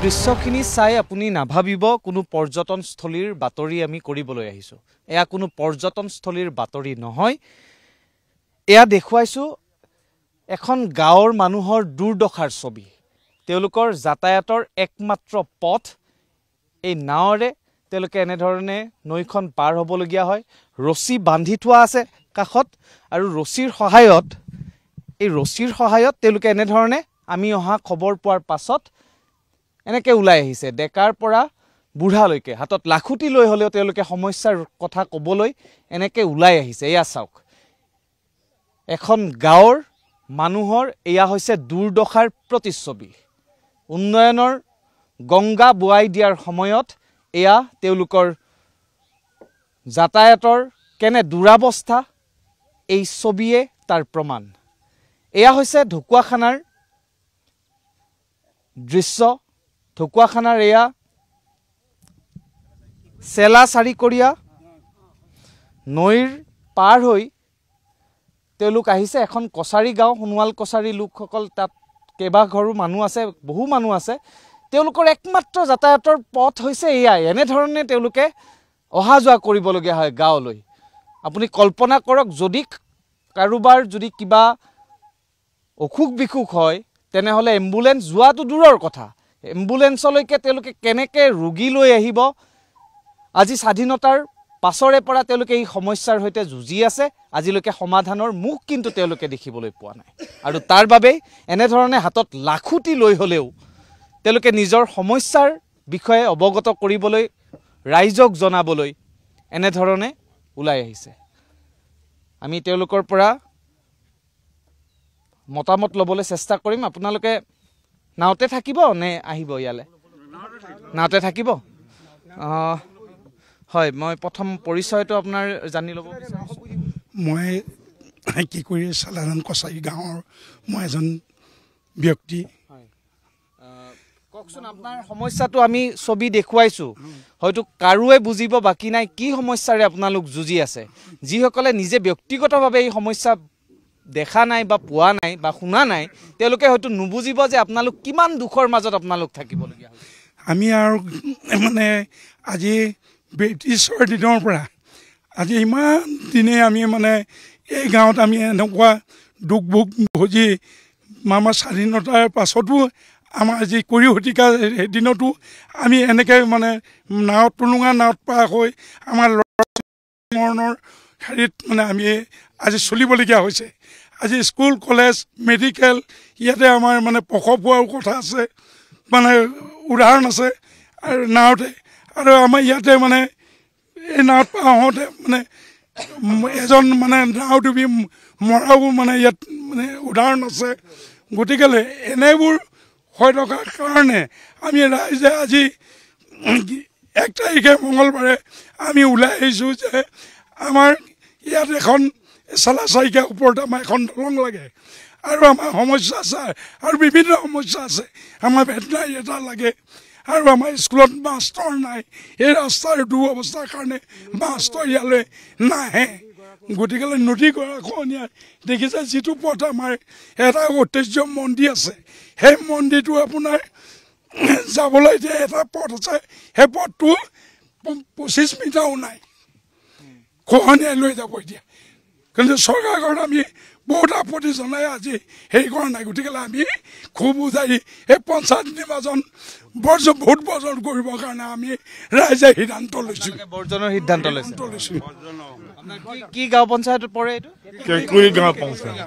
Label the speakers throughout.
Speaker 1: দৃশ্যখিনি চাই আপুনি নাভাবিব কোনো পৰ্যটনস্থলীৰ বাতৰি আমি কৰিবলৈ আহিছো। এয়া কোনো পৰ্যটনস্থলীৰ বাতৰি নহয়। এয়া দেখুৱাইছো এখন গাঁৱৰ মানুহৰ দুৰ্দশাৰ ছবি। তেওঁলোকৰ যাতায়াতৰ একমাত্ৰ পথ এই নাৱৰে তেওঁলোকে এনেধৰণে নৈখন পাৰ হ'বলগীয়া হয়। ৰছী বান্ধি থোৱা আছে কাষত আৰু ৰছীৰ সহায়ত তেওঁলোকে এনেধৰণে আমি অহা খবৰ পোৱাৰ পাছত এনেকে ওলাই আহিছে। ডেকাৰ পৰা বুঢ়ালৈকে হাতত লাখুটি লৈ হ'লেও তেওঁলোকে সমস্যাৰ কথা ক'বলৈ এনেকে ওলাই আহিছে। এয়া চাওক, এখন গাঁৱৰ মানুহৰ এয়া হৈছে দুৰ্দশাৰ প্ৰতিচ্ছবি। উন্নয়নৰ গংগা বোৱাই দিয়াৰ সময়ত এয়া তেওঁলোকৰ যাতায়াতৰ কেনে দুৰাৱস্থা, এই ছবিয়ে তাৰ প্ৰমাণ। এয়া হৈছে ঢকুৱাখানাৰ দৃশ্য। ঢকুৱাখানাৰ এয়া চেলা চাৰিকৰীয়া নৈৰ পাৰ হৈ তেওঁলোক আহিছে এখন কছাৰী গাঁও, সোণোৱাল কছাৰী লোকসকল তাত কেইবাঘৰো মানুহ আছে, বহু মানুহ আছে। তেওঁলোকৰ একমাত্ৰ যাতায়াতৰ পথ হৈছে এয়াই। এনেধৰণে তেওঁলোকে অহা যোৱা কৰিবলগীয়া হয় গাঁৱলৈ। আপুনি কল্পনা কৰক, যদি কাৰোবাৰ যদি কিবা অসুখ বিসুখ হয় তেনেহ'লে এম্বুলেন্স যোৱাটো দূৰৰ কথা, এম্বুলেন্সলৈকে তেওঁলোকে কেনেকৈ ৰোগী লৈ আহিব। আজি স্বাধীনতাৰ পাছৰে পৰা তেওঁলোকে এই সমস্যাৰ সৈতে যুঁজি আছে। আজিলৈকে সমাধানৰ মুখ কিন্তু তেওঁলোকে দেখিবলৈ পোৱা নাই। আৰু তাৰ বাবেই এনেধৰণে হাতত লাখুটি লৈ হ'লেও তেওঁলোকে নিজৰ সমস্যাৰ বিষয়ে অৱগত কৰিবলৈ, ৰাইজক জনাবলৈ এনেধৰণে ওলাই আহিছে। আমি তেওঁলোকৰ পৰা মতামত ল'বলৈ চেষ্টা কৰিম। আপোনালোকে নাওতে থাকিব নে আহিব ইয়ালৈ? নাওতে থাকিব। হয়, মই প্ৰথম পৰিচয়টো আপোনাৰ জানি ল'ব বিচাৰিছোঁ।
Speaker 2: মই কি কৰি চালাৰাম কছাৰী গাঁৱৰ মই এজন ব্যক্তি।
Speaker 1: কওকচোন, আপোনাৰ সমস্যাটো আমি ছবি দেখুৱাইছোঁ, হয়তো কাৰোৱে বুজিব বাকী নাই কি সমস্যাৰে আপোনালোক যুঁজি আছে। যিসকলে নিজে ব্যক্তিগতভাৱে এই সমস্যা দেখা নাই বা পোৱা নাই বা শুনা নাই, তেওঁলোকে হয়তো নুবুজিব যে আপোনালোক কিমান দুখৰ মাজত আপোনালোক থাকিবলগীয়া হৈছে।
Speaker 2: আমি আৰু মানে আজি ব্ৰিটিছৰ দিনৰ পৰা আজি ইমান দিনে আমি মানে এই গাঁৱত আমি এনেকুৱা দুখ ভোগ ভোজি আমাৰ স্বাধীনতাৰ পাছতো আমাৰ যি কৰি শতিকা দিনতো আমি এনেকৈ মানে নাৱত টুলুঙা নাৱত পাৰ হৈ আমাৰ মৰণৰ হেৰিত মানে আমি আজি চলিবলগীয়া হৈছে। আজি স্কুল কলেজ মেডিকেল ইয়াতে আমাৰ মানে প্ৰসৱ হোৱাৰ কথা আছে, মানে উদাহৰণ আছে আৰু নাৱতে। আৰু আমাৰ ইয়াতে মানে এই নাৱত পাৰ হওঁতে মানে এজন মানে নাও ডুবি মৰাও মানে ইয়াত মানে উদাহৰণ আছে। গতিকেলৈ এনেবোৰ হৈ থকাৰ কাৰণে আমি ৰাইজে আজি 1 তাৰিখে মঙলবাৰে আমি ওলাই আহিছোঁ যে আমাৰ ইয়াত এখন চালাচাৰিকাৰ ওপৰত আমাৰ এখন দলং লাগে আৰু আমাৰ সমস্যা আছে আৰু বিভিন্ন সমস্যা আছে। আমাৰ ভেটেনাৰী এটা লাগে আৰু আমাৰ স্কুলত মাষ্টৰ নাই। এই ৰাস্তাৰ দুৰৱস্থাৰ কাৰণে মাষ্টৰ ইয়ালৈ নাহে। গতিকেলৈ নদী গৰাখহনীয়াই দেখিছে যিটো পথ আমাৰ এটা ঐতিহ্য মন্দিৰ আছে, সেই মন্দিৰটো আপোনাৰ যাবলৈ যে এটা পথ আছে, সেই পথটো 25 মিটাৰো নাই, খহনীয়াই লৈ যাব এতিয়া। কিন্তু চৰকাৰখন আমি বহুত আপত্তি জনাই আজি হেৰি কৰা নাই। গতিকে আমি খুব বুজাই এই পঞ্চায়ত নিৰ্বাচন ভোট বৰ্জন কৰিবৰ কাৰণে আমি ৰাইজে সিদ্ধান্ত লৈছোঁ।
Speaker 1: বৰ্জনৰ সিদ্ধান্ত লৈছোঁ। কি গাঁও পঞ্চায়তত পৰে এইটো?
Speaker 3: কেঁকুৰি গাঁও পঞ্চায়ত।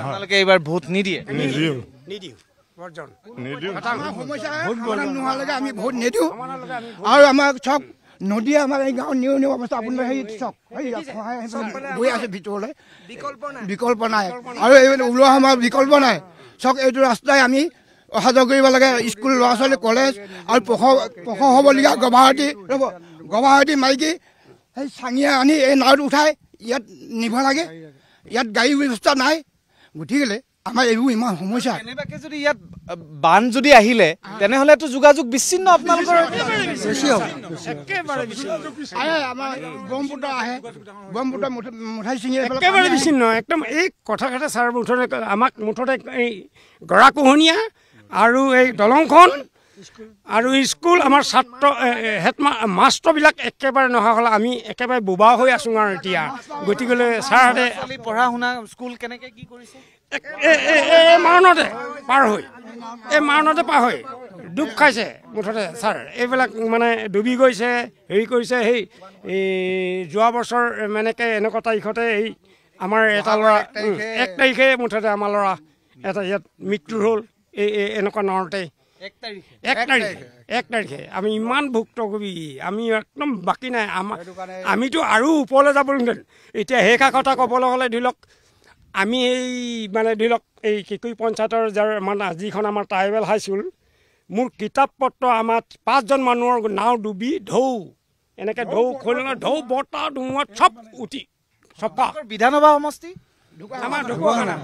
Speaker 1: আপোনালোকে এইবাৰ ভোট নিদিয়ে?
Speaker 3: নিদিওঁ।
Speaker 4: নোহোৱালৈকে আমি ভোট নিদিওঁ। আৰু আমাৰ চব নদীয়ে আমাৰ এই গাঁৱৰ নিউ অৱস্থা আপোনাৰ সেই চব গৈ আছে ভিতৰলৈ, বিকল্প নাই। আৰু এই ওলোৱা আমাৰ বিকল্প নাই। চক এইটো ৰাস্তাই আমি অহা যোৱা কৰিব লাগে, স্কুল ল'ৰা ছোৱালী কলেজ আৰু পশ হ'বলগীয়া গৰ্ভৱতী মাইকী সেই চাঙিয়ে আনি এই নাৱত উঠাই ইয়াত নিব লাগে। ইয়াত গাড়ী ব্যৱস্থা নাই। গতিকে আমাৰ এইবোৰ ইমান সমস্যা।
Speaker 1: কেনেবাকৈ যদি ইয়াত বান যদি আহিলে তেনেহ'লেতো যোগাযোগ বিচ্ছিন্ন আপোনালোকৰ
Speaker 4: বেছি হ'ব। আমাৰ ব্ৰহ্মপুত্ৰ আহে, ব্ৰহ্মপুত্ৰ মুঠাই ছিঙি
Speaker 5: একেবাৰে বিচ্ছিন্ন একদম। এই কথা ছাৰ মুঠতে আমাক মুঠতে এই গৰাখহনীয়া আৰু এই দলংখন আৰু স্কুল আমাৰ ছাত্ৰ মাষ্টৰবিলাক একেবাৰে নহা হ'লে আমি একেবাৰে বোবা হৈ আছোঁ আৰু এতিয়া গতিকেলৈ ছাৰহঁতে
Speaker 1: পঢ়া শুনা স্কুল কেনেকৈ কি কৰিছে
Speaker 5: এই মাৰণতে পাৰ হৈ ডুব খাইছে মুঠতে ছাৰ এইবিলাক মানে ডুবি গৈছে হেৰি কৰিছে সেই যোৱা বছৰ মানেকৈ এনেকুৱা তাৰিখতে এই আমাৰ এটা ল'ৰা 1 তাৰিখে মুঠতে আমাৰ ল'ৰা এটা ইয়াত মৃত্যু হ'ল এই এনেকুৱা নৰতে 1 তাৰিখে আমি ইমান ভুক্তভোগী আমি একদম বাকী নাই আমিতো আৰু ওপৰলৈ যাবলগীয়া এতিয়া সেই কথা ক'বলৈ হ'লে ধৰি লওক আমি এই মানে ধৰি লওক এই কেঁকুৰি পঞ্চায়তৰ যাৰ মানে যিখন আমাৰ ট্ৰাইবেল হাইস্কুল মোৰ কিতাপ পত্ৰ আমাৰ 5জন মানুহৰ নাও ডুবি এনেকৈ ঢৌ বতাহ ধুমুহাত চব উঠি চফা
Speaker 1: বিধানসভা সমষ্টি
Speaker 5: আমাৰ ঢকুৱাখানা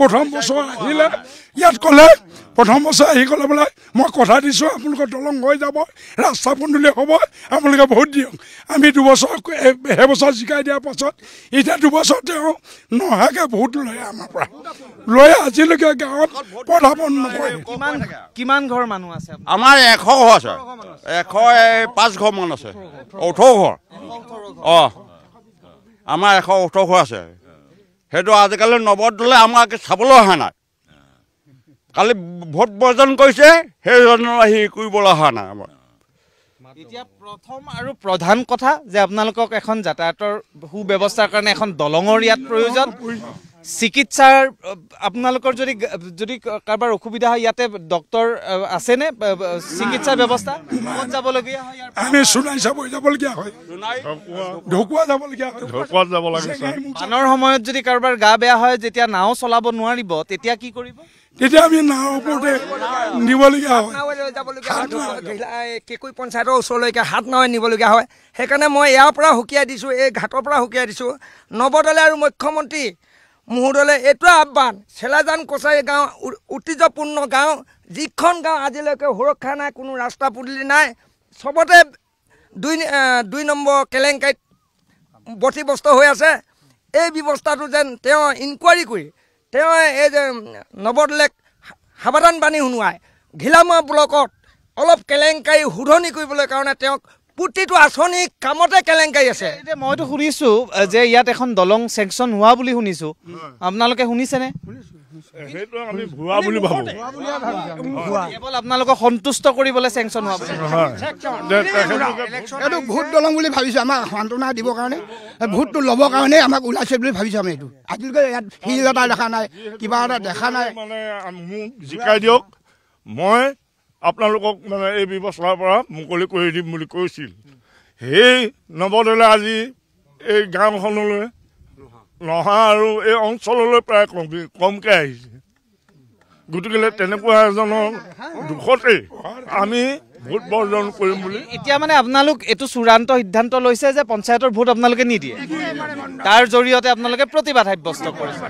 Speaker 2: প্ৰথম বছৰ আহিলে ইয়াত ক'লে প্ৰথম বছৰ আহি ক'লে বোলে মই কথা দিছোঁ আপোনালোকৰ দলং হৈ যাব ৰাস্তা পদূলি হ'ব আপোনালোকে ভোট দিয়ক আমি 2 বছৰ সেইবছৰ জিকাই দিয়াৰ পাছত এতিয়া 2 বছৰ তেওঁ নহাকৈ ভোট লয় আমাৰ পৰা লৈ আজিলৈকে গাঁৱত পদাপন নকৰে
Speaker 1: কিমান ঘৰ মানুহ আছে
Speaker 3: আমাৰ 100 ঘৰ আছে 105 ঘৰ মান আছে 18 ঘৰ আমাৰ 118 ঘৰ আছে সেইটো আজিকালি নৱদলে আমাক চাবলৈ অহা নাই কালি ভোট বৰ্জন কৰিছে সেইজনৰ আহি কৰিবলৈ অহা নাই আমাৰ
Speaker 1: এতিয়া প্ৰথম আৰু প্ৰধান কথা যে আপোনালোকক এখন যাতায়াতৰ সুব্যৱস্থাৰ কাৰণে এখন দলঙৰ ইয়াত প্ৰয়োজন চিকিৎসাৰ আপোনালোকৰ যদি কাৰোবাৰ অসুবিধা হয় ইয়াতে ডক্টৰ আছেনে চিকিৎসাৰ ব্যৱস্থা ক'ত যাবলগীয়া হয়
Speaker 2: আমি সোণাই যাবলগীয়া হয় ঢকুৱা যাবলগীয়া হয়
Speaker 1: বানৰ সময়ত যদি কাৰোবাৰ গা বেয়া হয় যেতিয়া নাও চলাব নোৱাৰিব তেতিয়া কি কৰিব
Speaker 2: তেতিয়া আমি নাৱৰ ওপৰতে নিবলগীয়া হয়
Speaker 6: কেঁকুৰি পঞ্চায়তৰ ওচৰলৈকে হাত নাৱে নিবলগীয়া হয় সেইকাৰণে মই ইয়াৰ পৰা সুকীয়াই দিছোঁ এই ঘাটৰ পৰা সুকীয়াই দিছোঁ নৱদলে আৰু মুখ্যমন্ত্ৰী মহোদয়লৈ এইটোৱে আহ্বান চেলাজান কছাৰী গাঁও ঐতিহ্যপূৰ্ণ গাঁও যিখন গাঁও আজিলৈকে সুৰক্ষা নাই কোনো ৰাস্তা পদূলি নাই চবতে 2 নম্বৰ কেলেংকাৰীত বতিব্যস্ত হৈ আছে এই ব্যৱস্থাটো যেন তেওঁ ইনকুৱাৰী কৰি তেওঁ এই যে নৱদলেক সাৱধান বাণী শুনোৱাই ঘিলামৰা ব্লকত অলপ কেলেংকাৰী শুধৰণি কৰিবলৈ কাৰণে তেওঁক প্ৰতিটো আঁচনি কামতে কেলেংকাৰী আছে
Speaker 1: এতিয়া মইতো শুনিছোঁ যে ইয়াত এখন দলং চেংচন হোৱা বুলি শুনিছোঁ আপোনালোকে শুনিছেনে কেৱল আপোনালোকক সন্তুষ্ট কৰিবলৈ চেংচন হোৱা বুলি
Speaker 4: এইটো ভোট দলং বুলি ভাবিছোঁ আমাক সান্তনা দিবৰ কাৰণে ভোটটো ল'বৰ কাৰণে আমাক ওলাইছে বুলি ভাবিছোঁ আমি এইটো আজিলৈকে ইয়াত শিল এটা দেখা নাই কিবা এটা দেখা নাই
Speaker 7: মানে মোক জিকাই দিয়ক মই আপোনালোকক মানে এই ব্যৱস্থাৰ পৰা মুকলি কৰি দিম বুলি কৈছিল সেই নৱদলে আজি এই গাঁওখনলৈ নহা আৰু এই অঞ্চললৈ প্ৰায় কমকৈ আহিছে গতিকে তেনেকুৱা এজনৰ দুখতেই আমি ভোট বৰ্জন কৰিম বুলি
Speaker 1: এতিয়া মানে আপোনালোক এইটো চূড়ান্ত সিদ্ধান্ত লৈছে যে পঞ্চায়তৰ ভোট আপোনালোকে নিদিয়ে তাৰ জৰিয়তে আপোনালোকে প্ৰতিবাদ সাব্যস্ত কৰিছে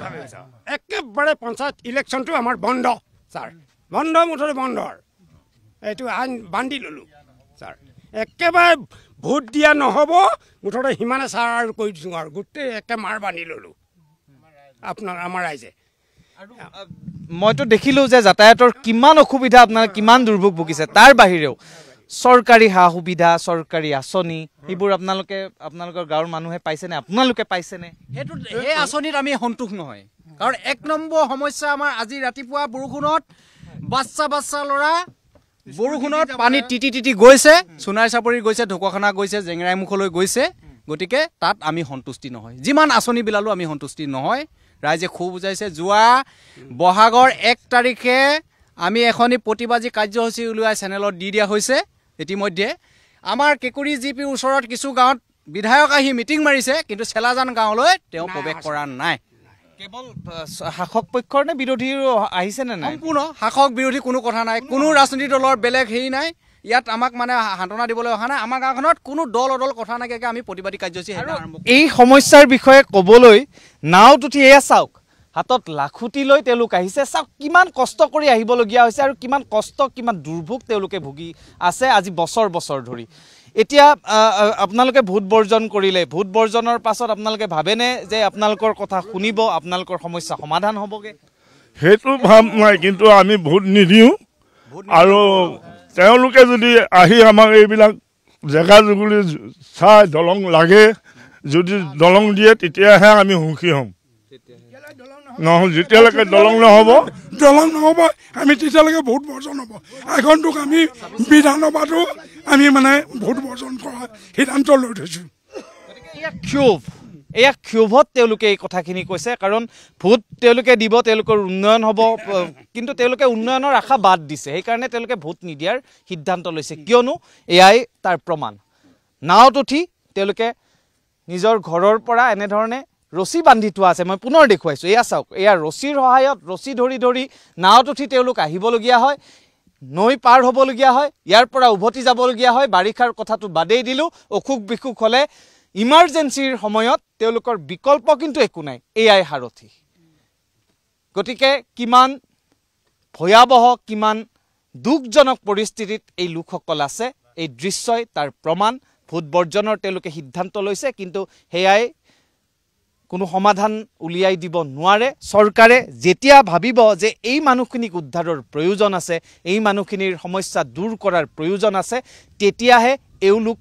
Speaker 5: একেবাৰে পঞ্চায়ত ইলেকশ্যনটো আমাৰ বন্ধ ছাৰ বন্ধ মুঠতে বন্ধ এইটো আইন বান্ধি ল'লোঁ ছাৰ একেবাৰে ভোট দিয়া নহ'ব মুঠতে সিমানে ছাৰ আৰু কৈ দিছোঁ আৰু গোটেই একে মাৰ বান্ধি ল'লোঁ আমাৰ ৰাইজে
Speaker 1: মইতো দেখিলোঁ যে যাতায়াতৰ কিমান অসুবিধা আপোনালোকে কিমান দুৰ্ভোগ ভুগিছে তাৰ বাহিৰেও চৰকাৰী সা সুবিধা চৰকাৰী আঁচনি এইবোৰ আপোনালোকৰ গাঁৱৰ মানুহে পাইছেনে আপোনালোকে পাইছেনে
Speaker 8: সেইটো সেই আঁচনিত আমি সন্তোষ নহয় কাৰণ 1 নম্বৰ সমস্যা আমাৰ আজি ৰাতিপুৱা বৰষুণত বাচ্চা ল'ৰা বৰষুণত পানীত তিতি গৈছে সোণাই চাপৰি গৈছে ঢকুৱাখানা গৈছে জেংৰাইমুখলৈ গৈছে গতিকে তাত আমি সন্তুষ্টি নহয় যিমান আঁচনি বিলালো আমি সন্তুষ্টি নহয় ৰাইজে খুব বুজাইছে যোৱা বহাগৰ 1 তাৰিখে আমি এখনি প্ৰতিবাদী কাৰ্যসূচী উলিয়াই চেনেলত দি দিয়া হৈছে ইতিমধ্যে আমাৰ কেঁকুৰি জিপিৰ ওচৰত কিছু গাঁৱত বিধায়ক আহি মিটিং মাৰিছে কিন্তু চেলাজান গাঁৱলৈ তেওঁ প্ৰৱেশ কৰা নাই
Speaker 1: কেৱল শাসক পক্ষৰ নে বিৰোধীৰ আহিছেনে নাই
Speaker 8: সম্পূৰ্ণ শাসক বিৰোধী কোনো কথা নাই কোনো ৰাজনীতি দলৰ বেলেগ হেৰি নাই ইয়াত আমাক মানে সান্তনা দিবলৈ অহা নাই আমাৰ গাঁওখনত কোনো দল কথা নাইকিয়াকৈ আমি প্ৰতিবাদী কাৰ্যসূচী
Speaker 1: এই সমস্যাৰ বিষয়ে ক'বলৈ নাওত উঠি এয়া চাওক হাতত লাখুটি লৈ তেওঁলোক আহিছে চাওক কিমান কষ্ট কৰি আহিবলগীয়া হৈছে আৰু কিমান কষ্ট কিমান দুৰ্ভোগ তেওঁলোকে ভুগি আছে আজি বছৰ ধৰি এতিয়া আপোনালোকে ভোট বৰ্জন কৰিলে, ভোট বৰ্জনৰ পাছত আপোনালোকে ভাবেনে যে আপোনালোকৰ কথা শুনিব, আপোনালোকৰ সমস্যা সমাধান হ'বগে?
Speaker 7: সেইটো ভাৱ নাই, কিন্তু আমি ভোট নিদিওঁ। আৰু তেওঁলোকে যদি আহি আমাক এইবিলাক জেগা জুগুলি চাই দলং লাগে, যদি দলং দিয়ে তেতিয়াহে আমি সুখী হ'ম। যেতিয়ালৈকে দলং নহ'ব
Speaker 2: আমি তেতিয়ালৈকে ভোট বৰ্জন হ'ব। আগন্তুক আমি বিধানসভাতো আমি মানে ভোট বৰ্জন কৰা সিদ্ধান্ত লৈ থৈছোঁ।
Speaker 1: এয়া ক্ষোভত তেওঁলোকে এই কথাখিনি কৈছে, কাৰণ ভোট তেওঁলোকে দিব, তেওঁলোকৰ উন্নয়ন হ'ব, কিন্তু তেওঁলোকে উন্নয়নৰ আশা বাদ দিছে। সেইকাৰণে তেওঁলোকে ভোট নিদিয়াৰ সিদ্ধান্ত লৈছে, কিয়নো এয়াই তাৰ প্ৰমাণ। নাৱত উঠি তেওঁলোকে নিজৰ ঘৰৰ পৰা এনেধৰণে ৰছী বান্ধি থোৱা আছে, মই পুনৰ দেখুৱাইছোঁ। এয়া চাওক, এয়া ৰছীৰ সহায়ত ৰছী ধৰি ধৰি নাৱত উঠি তেওঁলোক আহিবলগীয়া হয়, নৈ পাৰ হ'বলগীয়া হয়, ইয়াৰ পৰা উভতি যাবলগীয়া হয়। বাৰিষাৰ কথাটো বাদেই দিলোঁ, অসুখ বিসুখ হ'লে ইমাৰ্জেঞ্চিৰ সময়ত তেওঁলোকৰ বিকল্প কিন্তু একো নাই, এয়াই সাৰথি। গতিকে কিমান ভয়াৱহ, কিমান দুখজনক পৰিস্থিতিত এই লোকসকল আছে, এই দৃশ্যই তাৰ প্ৰমাণ। ভোট বৰ্জনৰ তেওঁলোকে সিদ্ধান্ত লৈছে, কিন্তু সেয়াই কোনো সমাধান উলিয়াই দিব নোৱাৰে। চৰকাৰে যেতিয়া ভাবিব যে এই মানুহখিনিক উদ্ধাৰৰ প্ৰয়োজন আছে, এই মানুহখিনিৰ সমস্যা দূৰ কৰাৰ প্ৰয়োজন আছে, তেতিয়াহে এওঁলোক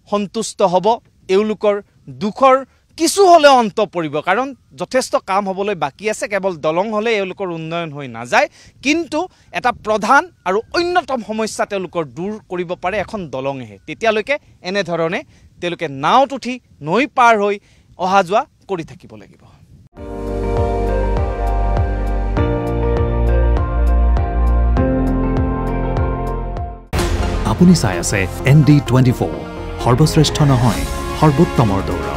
Speaker 1: সন্তুষ্ট হ'ব, এওঁলোকৰ দুখৰ কিছু হ'লেও অন্ত পৰিব। কাৰণ যথেষ্ট কাম হ'বলৈ বাকী আছে, কেৱল দলং হ'লে এওঁলোকৰ উন্নয়ন হৈ নাযায়। কিন্তু এটা প্ৰধান আৰু অন্যতম সমস্যা তেওঁলোকৰ দূৰ কৰিব পাৰে এখন দলঙেহে। তেতিয়ালৈকে এনেধৰণে তেওঁলোকে নাৱত উঠি নৈ পাৰ হৈ অহা যোৱা কৰি থাকিব লাগিব।
Speaker 9: আপুনি চাই আছে ND24, সৰ্বশ্ৰেষ্ঠ নহয় সৰ্বোত্তমৰ দৌৰ।